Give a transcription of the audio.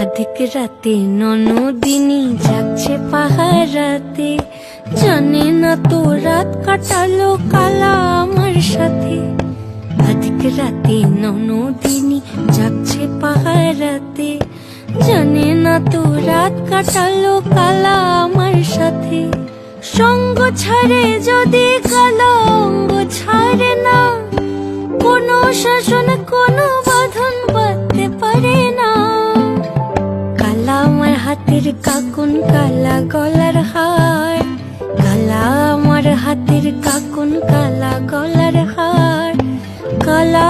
অধিক রাতে ননদিনী যাচ্ছে পাহারাতে, জানে না তো রাত কাটালো কালা আমার সাথে। অধিক রাতে ননদিনী যাচ্ছে পাহারাতে, জানে না তো রাত কাটালো কালা আমার সাথে। সঙ্গ ছাড়ে যদি কালা অঙ্গ ছাড়ে না, কোনো শাসন কোনো বাঁধন বাঁধতে পারে না। কালা আমার হাতের কাকুন কালা গলার হার, কালা আমার হাতের কাকুন কালা গলার হার, কালা